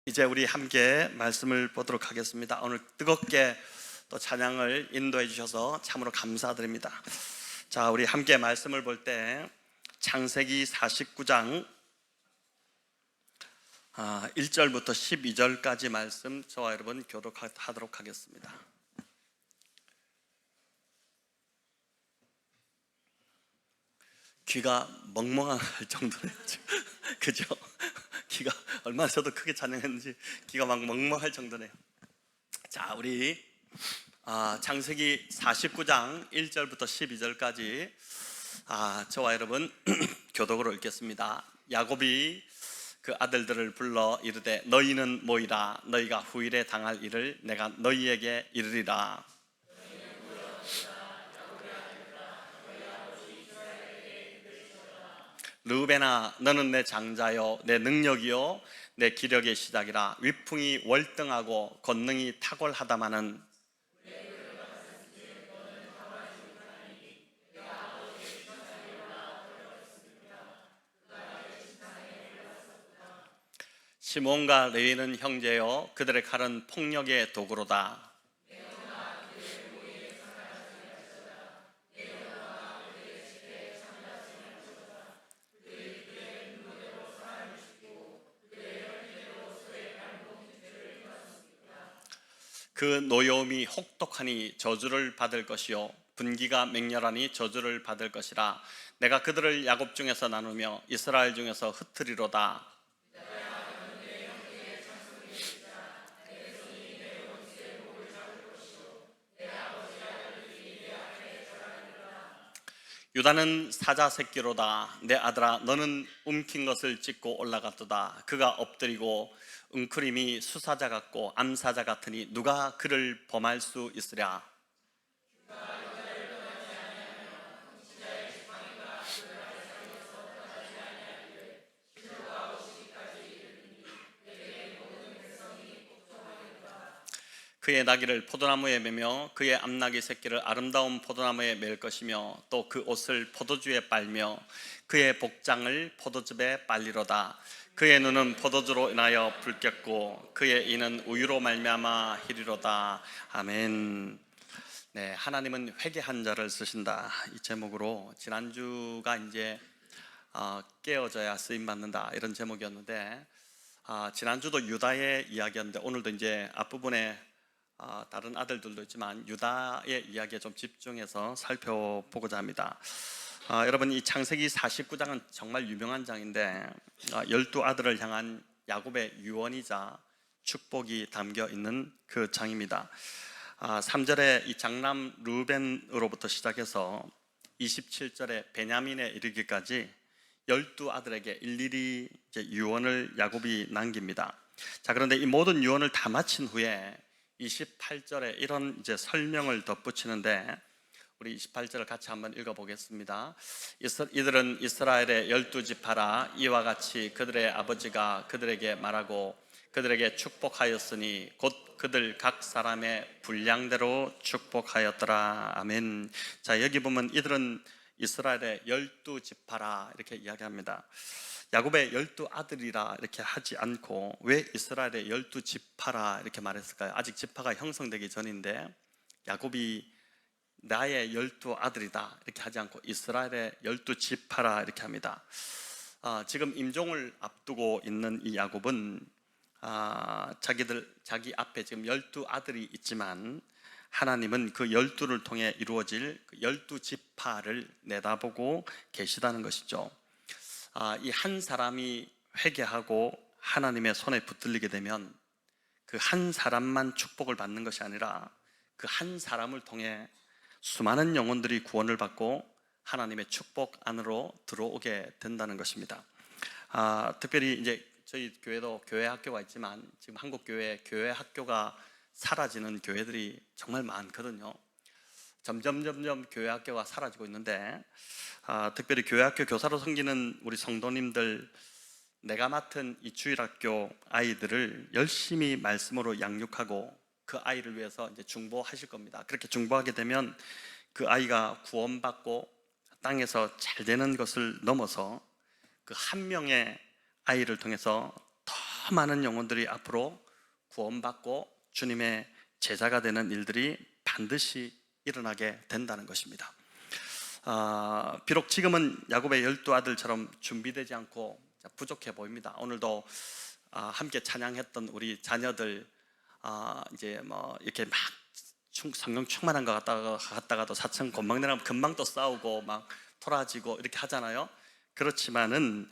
이제 우리 함께 말씀을 보도록 하겠습니다. 오늘 뜨겁게 또 찬양을 인도해 주셔서 참으로 감사드립니다. 자, 우리 함께 말씀을 볼 때 창세기 49장 1절부터 12절까지 말씀 저와 여러분 교독하도록 하겠습니다. 귀가 멍멍할 정도네요. 그죠? 귀가 얼마나 저도 크게 찬양했는지 귀가 막 멍멍할 정도네요. 자, 우리 창세기 49장 1절부터 12절까지 저와 여러분 교독으로 읽겠습니다. 야곱이 그 아들들을 불러 이르되 너희는 모이라. 너희가 후일에 당할 일을 내가 너희에게 이르리라. 르우벤아, 너는 내 장자요 내 능력이요 내 기력의 시작이라. 위풍이 월등하고 권능이 탁월하다마는 시몬과 레위는 형제요 그들의 칼은 폭력의 도구로다. 그 노여움이 혹독하니 저주를 받을 것이요 분기가 맹렬하니 저주를 받을 것이라. 내가 그들을 야곱 중에서 나누며 이스라엘 중에서 흩으리로다. 유다는 사자 새끼로다. 내 아들아, 너는 움킨 것을 찢고 올라갔도다. 그가 엎드리고 웅크림이 수사자 같고 암사자 같으니 누가 그를 범할 수 있으랴. 그의 나귀를 포도나무에 매며 그의 암나귀 새끼를 아름다운 포도나무에 맬 것이며 또 그 옷을 포도주에 빨며 그의 복장을 포도즙에 빨리로다. 그의 눈은 포도주로 인하여 붉겠고 그의 이는 우유로 말미암아 희리로다. 아멘. 네, 하나님은 회개한 자를 쓰신다. 이 제목으로 지난주가 이제 깨어져야 쓰임 받는다 이런 제목이었는데 지난주도 유다의 이야기였는데 오늘도 이제 앞부분에 다른 아들들도 있지만 유다의 이야기에 좀 집중해서 살펴보고자 합니다. 여러분, 이 창세기 49장은 정말 유명한 장인데 12아들을 향한 야곱의 유언이자 축복이 담겨 있는 그 장입니다. 3절에 이 장남 르우벤으로부터 시작해서 27절에 베냐민에 이르기까지 12아들에게 일일이 이제 유언을 야곱이 남깁니다. 자, 그런데 이 모든 유언을 다 마친 후에 28절에 이런 이제 설명을 덧붙이는데 우리 28절을 같이 한번 읽어보겠습니다. 이들은 이스라엘의 12지파라. 이와 같이 그들의 아버지가 그들에게 말하고 그들에게 축복하였으니 곧 그들 각 사람의 분량대로 축복하였더라. 아멘. 자, 여기 보면 이들은 이스라엘의 12지파라 이렇게 이야기합니다. 야곱의 12아들이라 이렇게 하지 않고 왜 이스라엘의 12지파라 이렇게 말했을까요? 아직 지파가 형성되기 전인데 야곱이 나의 12아들이다 이렇게 하지 않고 이스라엘의 12지파라 이렇게 합니다. 지금 임종을 앞두고 있는 이 야곱은 자기 앞에 지금 12아들이 있지만 하나님은 그 12를 통해 이루어질 12지파를 내다보고 계시다는 것이죠. 이 한 사람이 회개하고 하나님의 손에 붙들리게 되면 그 한 사람만 축복을 받는 것이 아니라 그 한 사람을 통해 수많은 영혼들이 구원을 받고 하나님의 축복 안으로 들어오게 된다는 것입니다. 특별히 이제 저희 교회도 교회 학교가 있지만 지금 한국 교회 학교가 사라지는 교회들이 정말 많거든요. 점점 교회 학교가 사라지고 있는데 특별히 교회 학교 교사로 섬기는 우리 성도님들, 내가 맡은 이 주일학교 아이들을 열심히 말씀으로 양육하고 그 아이를 위해서 이제 중보하실 겁니다. 그렇게 중보하게 되면 그 아이가 구원받고 땅에서 잘 되는 것을 넘어서 그 한 명의 아이를 통해서 더 많은 영혼들이 앞으로 구원받고 주님의 제자가 되는 일들이 반드시 일어나게 된다는 것입니다. 비록 지금은 야곱의 12아들처럼 준비되지 않고 부족해 보입니다. 오늘도 함께 찬양했던 우리 자녀들 이제 뭐 이렇게 막 성령 충만한 것 같다가도 사천 곤방내랑 금방 또 싸우고 막 토라지고 이렇게 하잖아요. 그렇지만은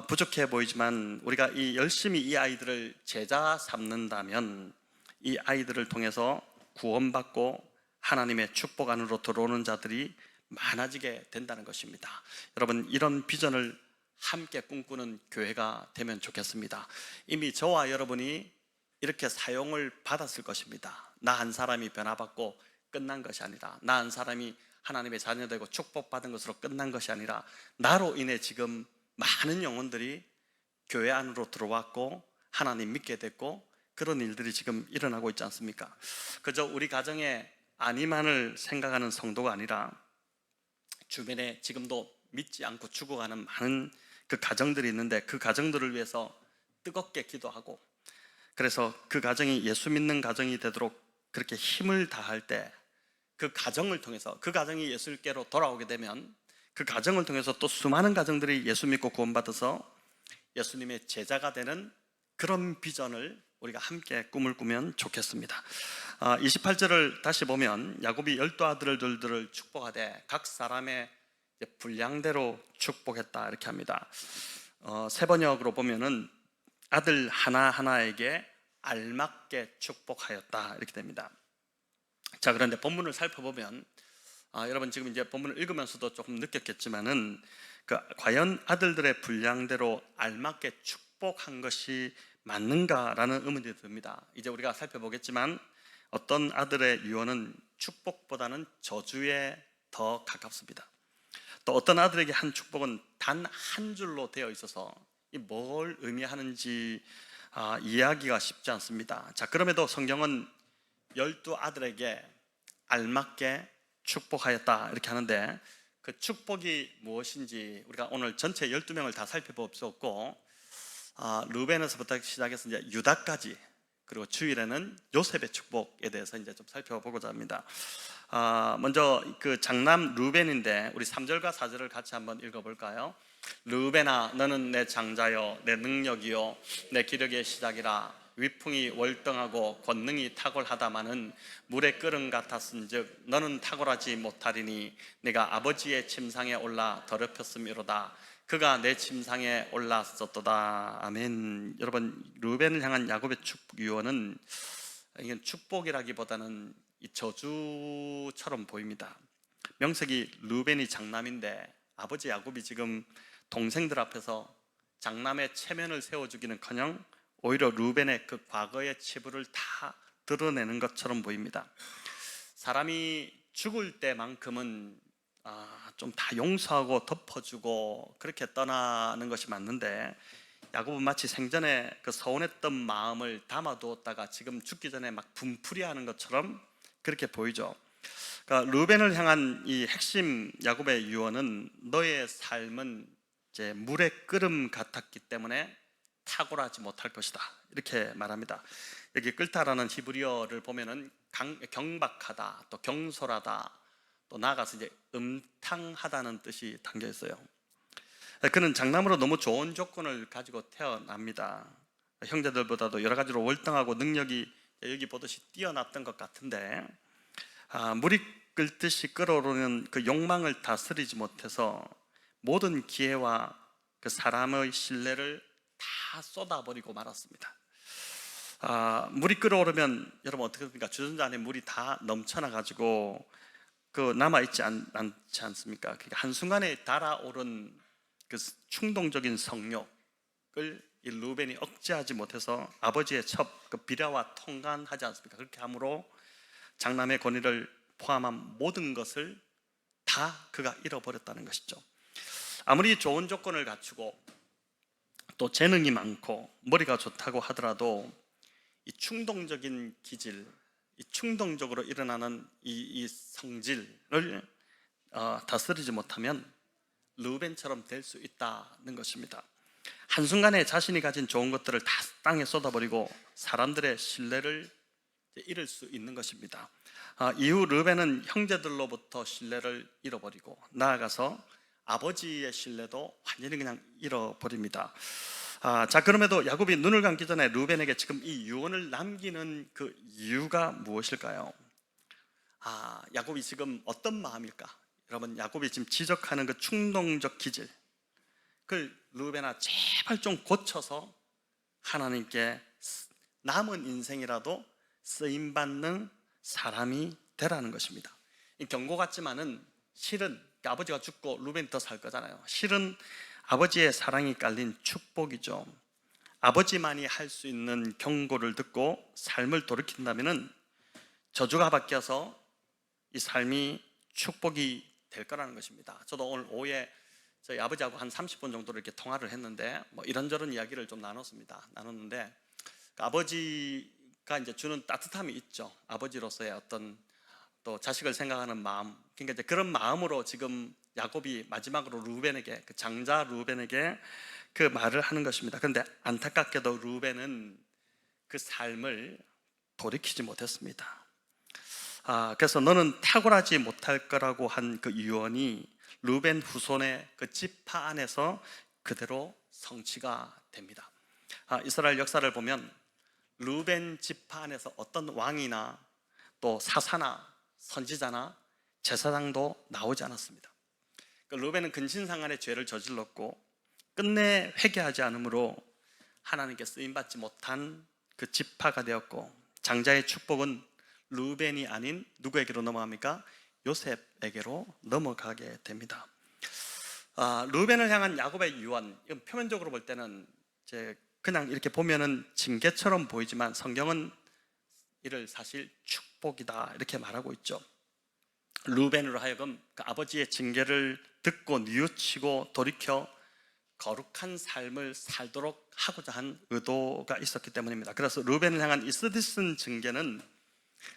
부족해 보이지만 우리가 열심히 이 아이들을 제자 삼는다면 이 아이들을 통해서 구원받고 하나님의 축복 안으로 들어오는 자들이 많아지게 된다는 것입니다. 여러분, 이런 비전을 함께 꿈꾸는 교회가 되면 좋겠습니다. 이미 저와 여러분이 이렇게 사용을 받았을 것입니다. 나 한 사람이 변화받고 끝난 것이 아니라, 나 한 사람이 하나님의 자녀되고 축복받은 것으로 끝난 것이 아니라, 나로 인해 지금 많은 영혼들이 교회 안으로 들어왔고 하나님 믿게 됐고 그런 일들이 지금 일어나고 있지 않습니까? 그저 우리 가정의 안위만을 생각하는 성도가 아니라 주변에 지금도 믿지 않고 죽어가는 많은 그 가정들이 있는데, 그 가정들을 위해서 뜨겁게 기도하고, 그래서 그 가정이 예수 믿는 가정이 되도록 그렇게 힘을 다할 때, 그 가정을 통해서, 그 가정이 예수께로 돌아오게 되면 그 가정을 통해서 또 수많은 가정들이 예수 믿고 구원받아서 예수님의 제자가 되는 그런 비전을 우리가 함께 꿈을 꾸면 좋겠습니다. 28절을 다시 보면 야곱이 12아들들을 축복하되 각 사람의 분량대로 축복했다 이렇게 합니다. 세 번역으로 보면은 아들 하나하나에게 알맞게 축복하였다 이렇게 됩니다. 자, 그런데 본문을 살펴보면 여러분 지금 이제 본문을 읽으면서도 조금 느꼈겠지만은 과연 아들들의 분량대로 알맞게 축복한 것이 맞는가라는 의문이 듭니다. 이제 우리가 살펴보겠지만 어떤 아들의 유언은 축복보다는 저주에 더 가깝습니다. 또 어떤 아들에게 한 축복은 단 한 줄로 되어 있어서 뭘 의미하는지 이해하기가 쉽지 않습니다. 자, 그럼에도 성경은 12아들에게 알맞게 축복하였다 이렇게 하는데, 그 축복이 무엇인지 우리가 오늘 전체 12명을 다 살펴볼 수 없고 르벤에서부터 시작해서 이제 유다까지, 그리고 주일에는 요셉의 축복에 대해서 이제 좀 살펴보고자 합니다. 먼저 그 장남 르벤인데 우리 3절과 4절을 같이 한번 읽어볼까요? 르벤아, 너는 내 장자요 내 능력이요 내 기력의 시작이라. 위풍이 월등하고 권능이 탁월하다마는 물의 끓음 같았은즉 너는 탁월하지 못하리니 내가 아버지의 침상에 올라 더럽혔음이로다. 그가 내 침상에 올랐었도다. 아멘. 여러분, 르벤을 향한 야곱의 축복 유언은 이건 축복이라기보다는 저주처럼 보입니다. 명색이 르벤이 장남인데 아버지 야곱이 지금 동생들 앞에서 장남의 체면을 세워주기는커녕 오히려 르벤의 그 과거의 치부를 다 드러내는 것처럼 보입니다. 사람이 죽을 때만큼은 좀 다 용서하고 덮어주고 그렇게 떠나는 것이 맞는데, 야곱은 마치 생전에 그 서운했던 마음을 담아두었다가 지금 죽기 전에 막 분풀이하는 것처럼 그렇게 보이죠. 그러니까 르벤을 향한 이 핵심 야곱의 유언은 너의 삶은 이제 물의 끓음 같았기 때문에 탁월하지 못할 것이다 이렇게 말합니다. 여기 끌타라는 히브리어를 보면은 경박하다, 또 경솔하다, 또 나아가서 이제 음탕하다는 뜻이 담겨 있어요. 그는 장남으로 너무 좋은 조건을 가지고 태어납니다. 형제들보다도 여러 가지로 월등하고 능력이 여기 보듯이 뛰어났던 것 같은데, 물이 끓듯이 끓어오르는 그 욕망을 다스리지 못해서 모든 기회와 그 사람의 신뢰를 다 쏟아버리고 말았습니다. 물이 끓어오르면 여러분 어떻게 됩니까? 주전자 안에 물이 다 넘쳐나가지고 그 남아있지 않지 않습니까? 그러니까 한순간에 달아오른 그 충동적인 성욕을 이 르벤이 억제하지 못해서 아버지의 첩, 그 비라와 통관하지 않습니까? 그렇게 함으로 장남의 권위를 포함한 모든 것을 다 그가 잃어버렸다는 것이죠. 아무리 좋은 조건을 갖추고 또 재능이 많고 머리가 좋다고 하더라도 이 충동적인 기질, 이 충동적으로 일어나는 이 성질을 다스리지 못하면 르벤처럼 될 수 있다는 것입니다. 한순간에 자신이 가진 좋은 것들을 다 땅에 쏟아버리고 사람들의 신뢰를 잃을 수 있는 것입니다. 이후 르벤은 형제들로부터 신뢰를 잃어버리고 나아가서 아버지의 신뢰도 완전히 그냥 잃어버립니다. 자, 그럼에도 야곱이 눈을 감기 전에 르벤에게 지금 이 유언을 남기는 그 이유가 무엇일까요? 야곱이 지금 어떤 마음일까? 여러분, 야곱이 지금 지적하는 그 충동적 기질, 그 르벤아 제발 좀 고쳐서 하나님께 남은 인생이라도 쓰임받는 사람이 되라는 것입니다. 이 경고 같지만은 실은 아버지가 죽고 르벤이 더 살 거잖아요. 실은 아버지의 사랑이 깔린 축복이죠. 아버지만이 할 수 있는 경고를 듣고 삶을 돌이킨다면은 저주가 바뀌어서 이 삶이 축복이 될 거라는 것입니다. 저도 오늘 오후에 저희 아버지하고 한 30분 정도를 이렇게 통화를 했는데 뭐 이런저런 이야기를 좀 나눴는데 아버지가 이제 주는 따뜻함이 있죠. 아버지로서의 어떤 또 자식을 생각하는 마음. 그러니까 이제 그런 마음으로 지금 야곱이 마지막으로 르벤에게, 그 장자 르벤에게 그 말을 하는 것입니다. 그런데 안타깝게도 르벤은 그 삶을 돌이키지 못했습니다. 그래서 너는 탁월하지 못할 거라고 한 그 유언이 르벤 후손의 그 지파 안에서 그대로 성취가 됩니다. 이스라엘 역사를 보면 르벤 지파 안에서 어떤 왕이나 또 사사나 선지자나 제사장도 나오지 않았습니다. 르벤은 근신상간의 죄를 저질렀고 끝내 회개하지 않으므로 하나님께 쓰임받지 못한 그 지파가 되었고, 장자의 축복은 르벤이 아닌 누구에게로 넘어갑니까? 요셉에게로 넘어가게 됩니다. 르벤을 향한 야곱의 유언, 이건 표면적으로 볼 때는 그냥 이렇게 보면은 징계처럼 보이지만 성경은 이를 사실 축복이다 이렇게 말하고 있죠. 르벤으로 하여금 그 아버지의 징계를 듣고 뉘우치고 돌이켜 거룩한 삶을 살도록 하고자 한 의도가 있었기 때문입니다. 그래서 르벤을 향한 이 쓰디쓴 징계는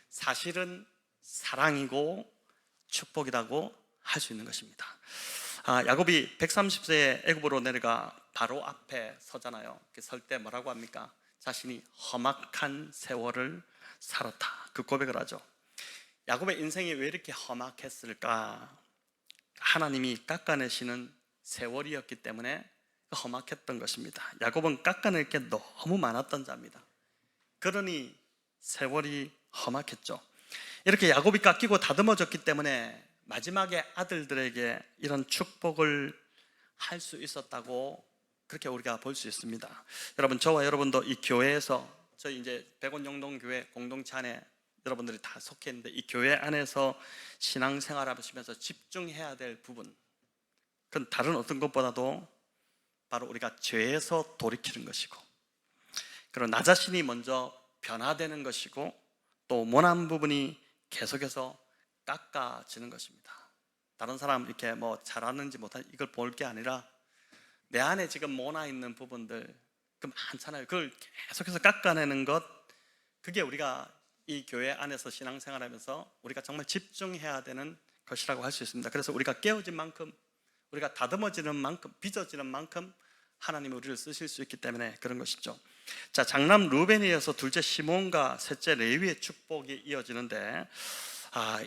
사실은 사랑이고 축복이라고 할 수 있는 것입니다. 야곱이 130세에 애굽으로 내려가 바로 앞에 서잖아요. 설 때 뭐라고 합니까? 자신이 험악한 세월을 살았다, 그 고백을 하죠. 야곱의 인생이 왜 이렇게 험악했을까? 하나님이 깎아내시는 세월이었기 때문에 험악했던 것입니다. 야곱은 깎아낼 게 너무 많았던 자입니다. 그러니 세월이 험악했죠. 이렇게 야곱이 깎이고 다듬어졌기 때문에 마지막에 아들들에게 이런 축복을 할 수 있었다고 그렇게 우리가 볼 수 있습니다. 여러분, 저와 여러분도 이 교회에서, 저희 이제 백원영동교회 공동체 안에 여러분들이 다 속해 있는데, 이 교회 안에서 신앙생활 하시면서 집중해야 될 부분, 그건 다른 어떤 것보다도 바로 우리가 죄에서 돌이키는 것이고, 그리고 나 자신이 먼저 변화되는 것이고, 또 모난 부분이 계속해서 깎아지는 것입니다. 다른 사람 이렇게 뭐 잘하는지 못하는지 이걸 볼 게 아니라 내 안에 지금 모나 있는 부분들 그 많잖아요. 그걸 계속해서 깎아내는 것, 그게 우리가 이 교회 안에서 신앙생활하면서 우리가 정말 집중해야 되는 것이라고 할 수 있습니다. 그래서 우리가 깨어진 만큼, 우리가 다듬어지는 만큼, 빚어지는 만큼 하나님이 우리를 쓰실 수 있기 때문에 그런 것이죠. 자, 장남 르벤에 이어서 둘째 시몬과 셋째 레위의 축복이 이어지는데,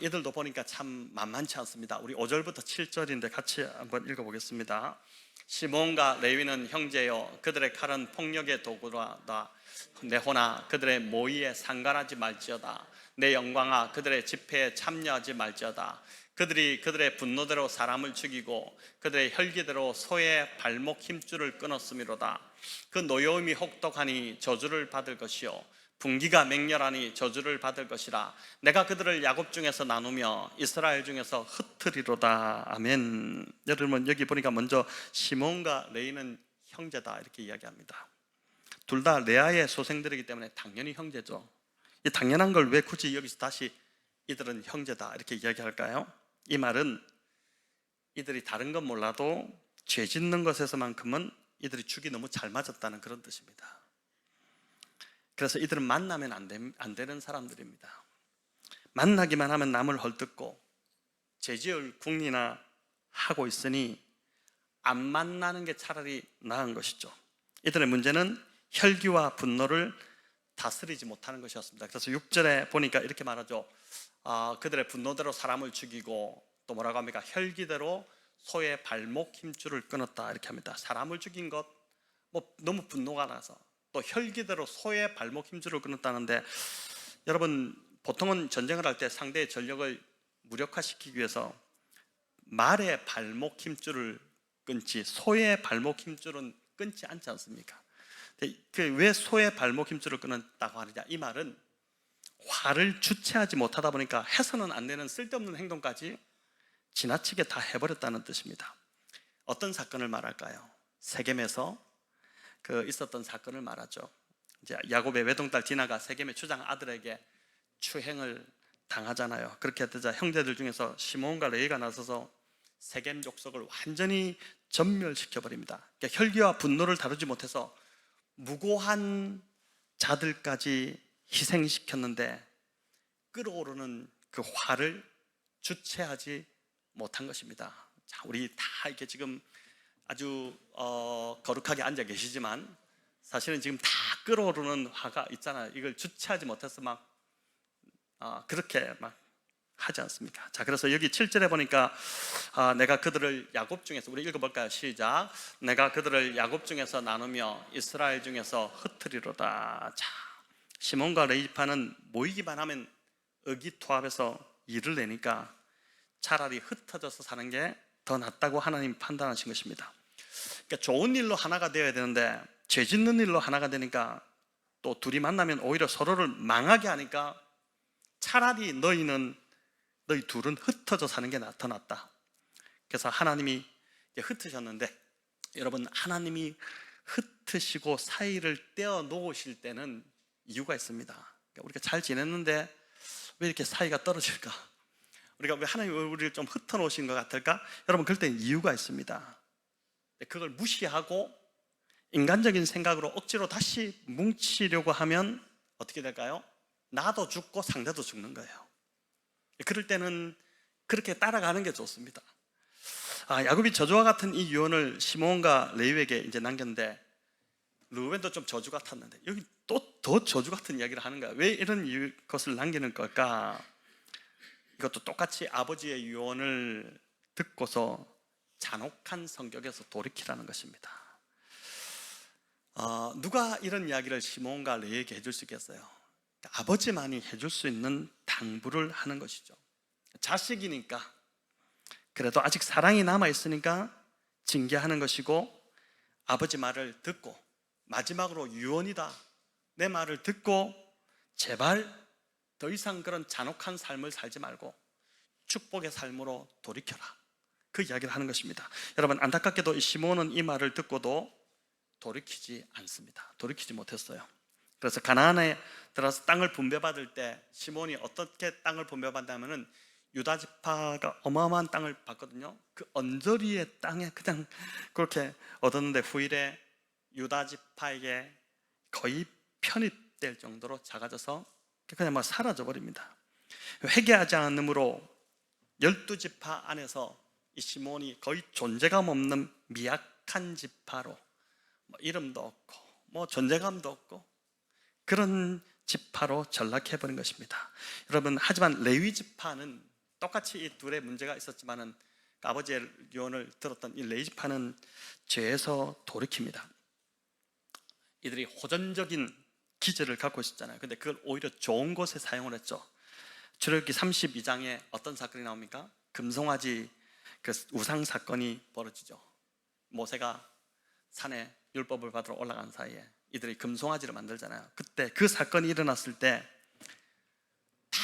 이들도 보니까 참 만만치 않습니다. 우리 5절부터 7절인데 같이 한번 읽어보겠습니다. 시몬과 레위는 형제요, 그들의 칼은 폭력의 도구라다. 내 호나 그들의 모의에 상관하지 말지어다. 내 영광아 그들의 집회에 참여하지 말지어다. 그들이 그들의 분노대로 사람을 죽이고 그들의 혈기대로 소의 발목 힘줄을 끊었음이로다. 그 노여움이 혹독하니 저주를 받을 것이요 분기가 맹렬하니 저주를 받을 것이라. 내가 그들을 야곱 중에서 나누며 이스라엘 중에서 흩으리로다. 아멘. 여러분, 여기 보니까 먼저 시몬과 레위는 형제다 이렇게 이야기합니다. 둘 다 레아의 소생들이기 때문에 당연히 형제죠. 이 당연한 걸 왜 굳이 여기서 다시 이들은 형제다 이렇게 이야기할까요? 이 말은 이들이 다른 건 몰라도 죄 짓는 것에서만큼은 이들이 죽이 너무 잘 맞았다는 그런 뜻입니다. 그래서 이들은 만나면 안 되는 사람들입니다. 만나기만 하면 남을 헐뜯고 죄지을 궁리나 하고 있으니 안 만나는 게 차라리 나은 것이죠. 이들의 문제는 혈기와 분노를 다스리지 못하는 것이었습니다. 그래서 6절에 보니까 이렇게 말하죠. 그들의 분노대로 사람을 죽이고, 또 뭐라고 합니까? 혈기대로 소의 발목 힘줄을 끊었다, 이렇게 합니다. 사람을 죽인 것, 너무 분노가 나서, 또 혈기대로 소의 발목 힘줄을 끊었다는데, 여러분 보통은 전쟁을 할 때 상대의 전력을 무력화시키기 위해서 말의 발목 힘줄을 끊지 소의 발목 힘줄은 끊지 않지 않습니까? 왜 소의 발목 힘줄을 끊었다고 하느냐? 이 말은 화를 주체하지 못하다 보니까 해서는 안 되는 쓸데없는 행동까지 지나치게 다 해버렸다는 뜻입니다. 어떤 사건을 말할까요? 세겜에서 있었던 사건을 말하죠. 이제 야곱의 외동딸 디나가 세겜의 추장 아들에게 추행을 당하잖아요. 그렇게 되자 형제들 중에서 시몬과 레위가 나서서 세겜 족속을 완전히 전멸시켜버립니다. 그러니까 혈기와 분노를 다루지 못해서 무고한 자들까지 희생시켰는데 끓어오르는 그 화를 주체하지 못한 것입니다. 자, 우리 다 이렇게 지금 아주 거룩하게 앉아 계시지만 사실은 지금 다 끓어오르는 화가 있잖아요. 이걸 주체하지 못해서 그렇게 하지 않습니까? 자, 그래서 여기 7절에 보니까 내가 그들을 야곱 중에서, 우리 읽어볼까요? 시작. 내가 그들을 야곱 중에서 나누며 이스라엘 중에서 흩트리로다. 자, 시몬과 레위파는 모이기만 하면 의기투합해서 일을 내니까 차라리 흩어져서 사는 게 더 낫다고 하나님이 판단하신 것입니다. 그러니까 좋은 일로 하나가 되어야 되는데 죄 짓는 일로 하나가 되니까, 또 둘이 만나면 오히려 서로를 망하게 하니까 차라리 너희 둘은 흩어져 사는 게 더 낫다. 그래서 하나님이 흩으셨는데, 여러분 하나님이 흩으시고 사이를 떼어 놓으실 때는 이유가 있습니다. 그러니까 우리가 잘 지냈는데 왜 이렇게 사이가 떨어질까? 우리가 왜 하나님이 우리를 좀 흩어 놓으신 것 같을까? 여러분 그럴 때 이유가 있습니다. 그걸 무시하고 인간적인 생각으로 억지로 다시 뭉치려고 하면 어떻게 될까요? 나도 죽고 상대도 죽는 거예요. 그럴 때는 그렇게 따라가는 게 좋습니다. 야곱이 저주와 같은 이 유언을 시몬과 레위에게 이제 남겼는데, 르우벤도 좀 저주 같았는데 여기 또 더 저주 같은 이야기를 하는 거야. 왜 이런 것을 남기는 걸까? 이것도 똑같이 아버지의 유언을 듣고서 잔혹한 성격에서 돌이키라는 것입니다. 누가 이런 이야기를 시몬과 레위에게 해줄 수 있겠어요? 아버지만이 해줄 수 있는 당부를 하는 것이죠. 자식이니까, 그래도 아직 사랑이 남아있으니까 징계하는 것이고, 아버지 말을 듣고, 마지막으로 유언이다, 내 말을 듣고 제발 더 이상 그런 잔혹한 삶을 살지 말고 축복의 삶으로 돌이켜라, 그 이야기를 하는 것입니다. 여러분 안타깝게도 이 시몬은 이 말을 듣고도 돌이키지 않습니다. 돌이키지 못했어요. 그래서 가나안에 들어서 땅을 분배받을 때 시몬이 어떻게 땅을 분배받냐면은 유다 지파가 어마어마한 땅을 받거든요. 그 언저리의 땅에 그냥 그렇게 얻었는데 후일에 유다 지파에게 거의 편입될 정도로 작아져서 그냥 사라져 버립니다. 회개하지 않으므로 12지파 안에서 이 시몬이 거의 존재감 없는 미약한 지파로, 이름도 없고 존재감도 없고 그런 지파로 전락해버린 것입니다. 여러분 하지만 레위 지파는 똑같이 이 둘의 문제가 있었지만은 아버지의 유언을 들었던 이 레위 지파는 죄에서 돌이킵니다. 이들이 호전적인 기질을 갖고 있었잖아요. 근데 그걸 오히려 좋은 곳에 사용을 했죠. 출애굽기 32장에 어떤 사건이 나옵니까? 금송아지 그 우상 사건이 벌어지죠. 모세가 산에 율법을 받으러 올라간 사이에 이들이 금송아지를 만들잖아요. 그때 그 사건이 일어났을 때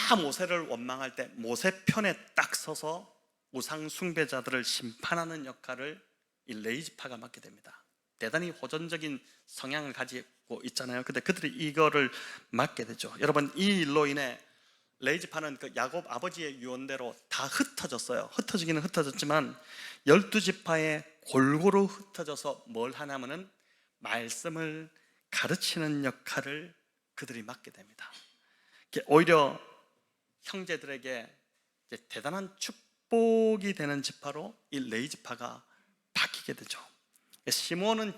다 모세를 원망할 때 모세 편에 딱 서서 우상 숭배자들을 심판하는 역할을 이 레위 지파가 맡게 됩니다. 대단히 호전적인 성향을 가지고 있잖아요. 근데 그들이 이거를 맡게 되죠. 여러분 이 일로 인해 레위 지파는 그 야곱 아버지의 유언대로 다 흩어졌어요. 흩어지기는 흩어졌지만 12지파에 골고루 흩어져서 뭘 하냐면은 말씀을 가르치는 역할을 그들이 맡게 됩니다. 오히려 형제들에게 대단한 축복이 되는 지파로 이 레위 지파가 바뀌게 되죠. 시몬은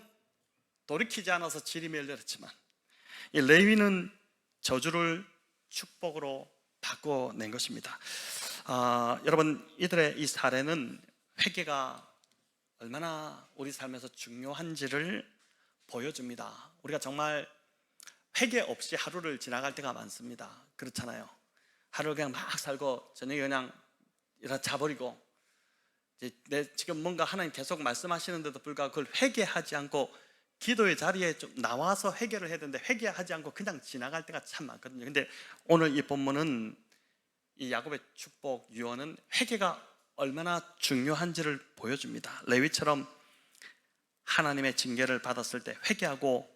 돌이키지 않아서 질이 멸렬했지만 이 레위는 저주를 축복으로 바꿔낸 것입니다. 여러분, 이들의 이 사례는 회개가 얼마나 우리 삶에서 중요한지를 보여줍니다. 우리가 정말 회개 없이 하루를 지나갈 때가 많습니다. 그렇잖아요. 하루를 그냥 막 살고 저녁에 그냥 자버리고, 지금 뭔가 하나님 계속 말씀하시는데도 불구하고 그걸 회개하지 않고 기도의 자리에 좀 나와서 회개를 해야 되는데 회개하지 않고 그냥 지나갈 때가 참 많거든요. 근데 오늘 이 본문은, 이 야곱의 축복 유언은 회개가 얼마나 중요한지를 보여줍니다. 레위처럼 하나님의 징계를 받았을 때 회개하고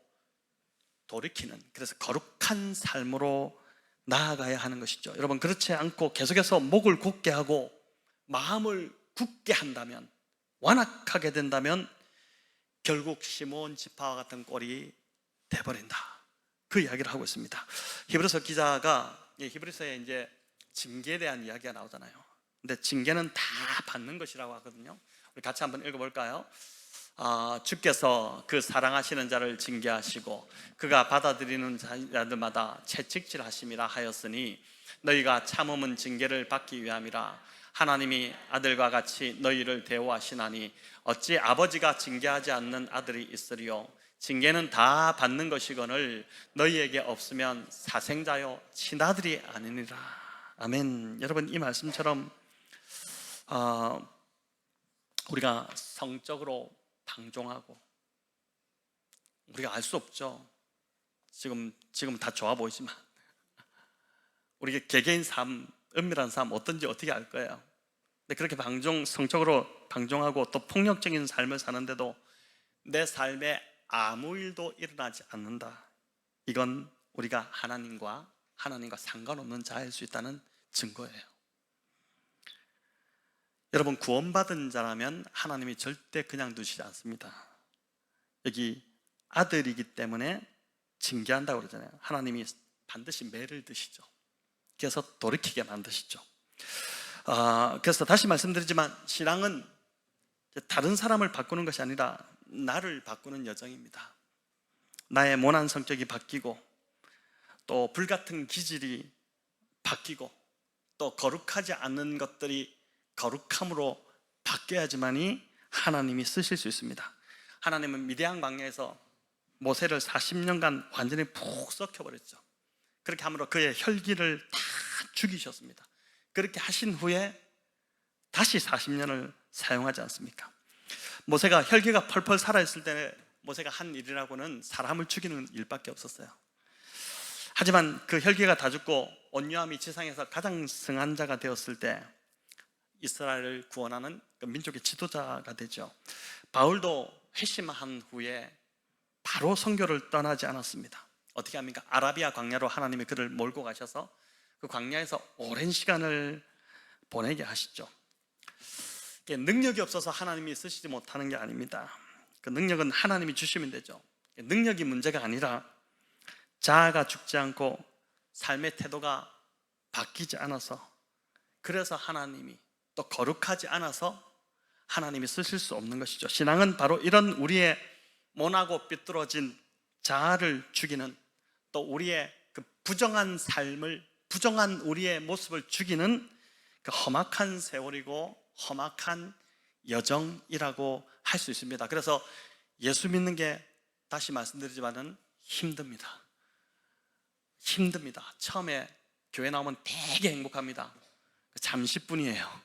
돌이키는, 그래서 거룩한 삶으로 나아가야 하는 것이죠. 여러분, 그렇지 않고 계속해서 목을 굳게 하고 마음을 굳게 한다면, 완악하게 된다면 결국 시몬 지파와 같은 꼴이 돼버린다, 그 이야기를 하고 있습니다. 히브리서 기자가, 히브리서에 이제 징계에 대한 이야기가 나오잖아요. 근데 징계는 다 받는 것이라고 하거든요. 우리 같이 한번 읽어볼까요? 주께서 그 사랑하시는 자를 징계하시고 그가 받아들이는 자들마다 채찍질하심이라 하였으니 너희가 참음은 징계를 받기 위함이라. 하나님이 아들과 같이 너희를 대우하시나니 어찌 아버지가 징계하지 않는 아들이 있으리요. 징계는 다 받는 것이거늘 너희에게 없으면 사생자요 친아들이 아니니라. 아멘. 여러분, 이 말씀처럼 우리가 성적으로 방종하고, 우리가 알 수 없죠. 지금 다 좋아 보이지만 우리가 개개인 삶, 은밀한 삶 어떤지 어떻게 알 거예요. 근데 그렇게 성적으로 방종하고 또 폭력적인 삶을 사는데도 내 삶에 아무 일도 일어나지 않는다. 이건 우리가 하나님과 상관없는 자일 수 있다는 증거예요. 여러분, 구원받은 자라면 하나님이 절대 그냥 두시지 않습니다. 여기 아들이기 때문에 징계한다고 그러잖아요. 하나님이 반드시 매를 드시죠. 그래서 돌이키게 만드시죠. 그래서 다시 말씀드리지만 신앙은 다른 사람을 바꾸는 것이 아니라 나를 바꾸는 여정입니다. 나의 모난 성격이 바뀌고 또 불같은 기질이 바뀌고 또 거룩하지 않는 것들이 거룩함으로 바뀌어야지만이 하나님이 쓰실 수 있습니다. 하나님은 미디안 광야에서 모세를 40년간 완전히 푹 썩혀버렸죠. 그렇게 함으로 그의 혈기를 다 죽이셨습니다. 그렇게 하신 후에 다시 40년을 사용하지 않습니까? 모세가 혈기가 펄펄 살아있을 때 모세가 한 일이라고는 사람을 죽이는 일밖에 없었어요. 하지만 그 혈기가 다 죽고 온유함이 지상에서 가장 승한 자가 되었을 때 이스라엘을 구원하는 그 민족의 지도자가 되죠. 바울도 회심한 후에 바로 선교를 떠나지 않았습니다. 어떻게 합니까? 아라비아 광야로 하나님이 그를 몰고 가셔서 그 광야에서 오랜 시간을 보내게 하시죠. 능력이 없어서 하나님이 쓰시지 못하는 게 아닙니다. 그 능력은 하나님이 주시면 되죠. 능력이 문제가 아니라 자아가 죽지 않고 삶의 태도가 바뀌지 않아서, 그래서 하나님이 또 거룩하지 않아서 하나님이 쓰실 수 없는 것이죠. 신앙은 바로 이런 우리의 모나고 삐뚤어진 자아를 죽이는, 또 우리의 그 부정한 삶을, 부정한 우리의 모습을 죽이는 그 험악한 세월이고 험악한 여정이라고 할 수 있습니다. 그래서 예수 믿는 게, 다시 말씀드리지만은 힘듭니다. 처음에 교회 나오면 되게 행복합니다. 잠시뿐이에요.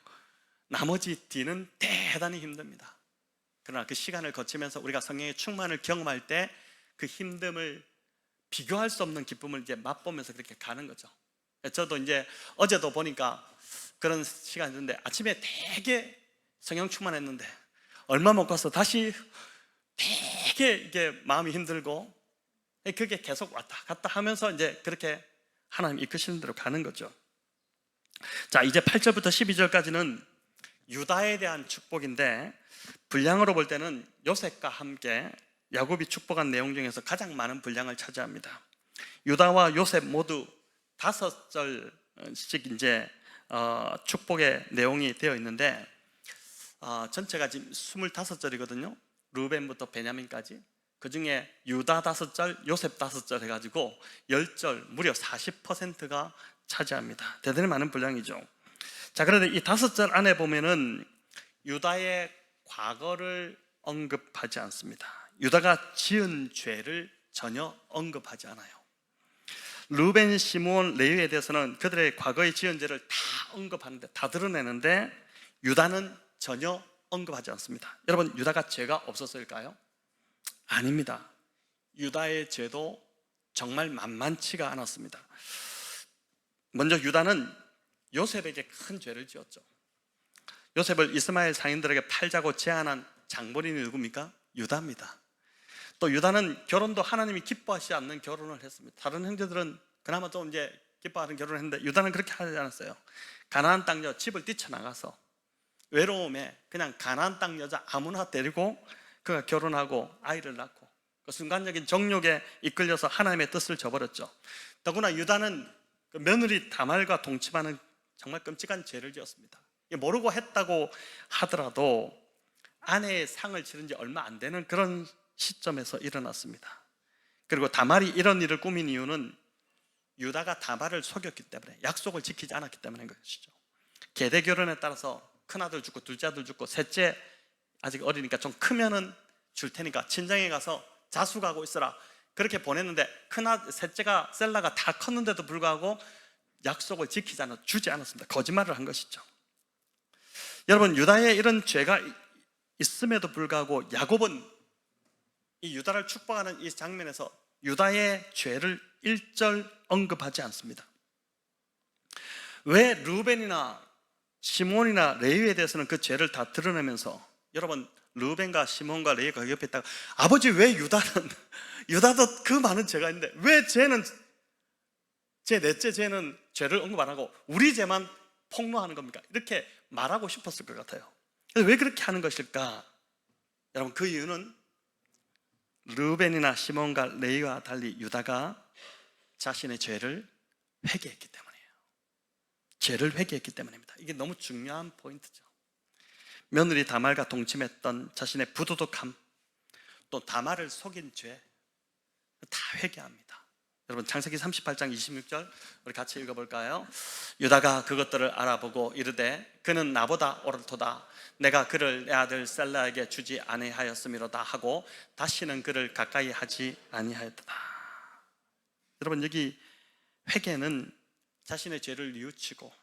나머지 뒤는 대단히 힘듭니다. 그러나 그 시간을 거치면서 우리가 성령의 충만을 경험할 때 그 힘듦을 비교할 수 없는 기쁨을 이제 맛보면서 그렇게 가는 거죠. 저도 이제 어제도 보니까 그런 시간이었는데 아침에 되게 성령 충만했는데 얼마 못 가서 다시 되게 이게 마음이 힘들고, 그게 계속 왔다 갔다 하면서 이제 그렇게 하나님 이끄시는 대로 가는 거죠. 자, 이제 8절부터 12절까지는 유다에 대한 축복인데, 분량으로 볼 때는 요셉과 함께 야곱이 축복한 내용 중에서 가장 많은 분량을 차지합니다. 유다와 요셉 모두 5절씩 이제 축복의 내용이 되어 있는데, 전체가 지금 25절이거든요. 루벤부터 베냐민까지. 그 중에 유다 5절, 요셉 5절 해가지고 10절, 무려 40%가 차지합니다. 대단히 많은 분량이죠. 자, 그런데 이 5절 안에 보면은 유다의 과거를 언급하지 않습니다. 유다가 지은 죄를 전혀 언급하지 않아요. 루벤, 시므온, 레위에 대해서는 그들의 과거의 지은 죄를 다 언급하는데, 다 드러내는데 유다는 전혀 언급하지 않습니다. 여러분, 유다가 죄가 없었을까요? 아닙니다. 유다의 죄도 정말 만만치가 않았습니다. 먼저 유다는 요셉에게 큰 죄를 지었죠. 요셉을 이스마엘 상인들에게 팔자고 제안한 장본인이 누굽니까? 유다입니다. 또 유다는 결혼도 하나님이 기뻐하지 않는 결혼을 했습니다. 다른 형제들은 그나마 좀 이제 기뻐하는 결혼을 했는데 유다는 그렇게 하지 않았어요. 가나안 땅 여자 집을 뛰쳐나가서 외로움에 그냥 가나안 땅 여자 아무나 데리고 그가 결혼하고 아이를 낳고 그 순간적인 정욕에 이끌려서 하나님의 뜻을 저버렸죠. 더구나 유다는 그 며느리 다말과 동침하는 정말 끔찍한 죄를 지었습니다. 모르고 했다고 하더라도 아내의 상을 치른 지 얼마 안 되는 그런 시점에서 일어났습니다. 그리고 다말이 이런 일을 꾸민 이유는 유다가 다말을 속였기 때문에, 약속을 지키지 않았기 때문인 것이죠. 계대 결혼에 따라서 큰아들 죽고 둘째 아들 죽고 셋째 아직 어리니까 좀 크면은 줄 테니까 친정에 가서 자숙하고 있어라, 그렇게 보냈는데 셋째가 셀라가 다 컸는데도 불구하고 약속을 지키지 않아 주지 않았습니다. 거짓말을 한 것이죠. 여러분, 유다의 이런 죄가 있음에도 불구하고 야곱은 이 유다를 축복하는 이 장면에서 유다의 죄를 1절 언급하지 않습니다. 왜 루벤이나 시몬이나 레위에 대해서는 그 죄를 다 드러내면서, 여러분, 루벤과 시몬과 레위가 옆에 있다가 아버지 왜 유다도 그 많은 죄가 있는데 왜 쟤는 제 넷째 죄는 죄를 언급 안 하고 우리 죄만 폭로하는 겁니까? 이렇게 말하고 싶었을 것 같아요. 왜 그렇게 하는 것일까? 여러분, 그 이유는 르우벤이나 시몬과 레위와 달리 유다가 자신의 죄를 회개했기 때문이에요. 죄를 회개했기 때문입니다. 이게 너무 중요한 포인트죠. 며느리 다말과 동침했던 자신의 부도덕함, 또 다말을 속인 죄 다 회개합니다. 여러분, 창세기 38장 26절 우리 같이 읽어볼까요? 유다가 그것들을 알아보고 이르되 그는 나보다 옳도다. 내가 그를 내 아들 셀라에게 주지 아니하였음이로다 하고 다시는 그를 가까이 하지 아니하였다. 여러분, 여기 회개는 자신의 죄를 뉘우치고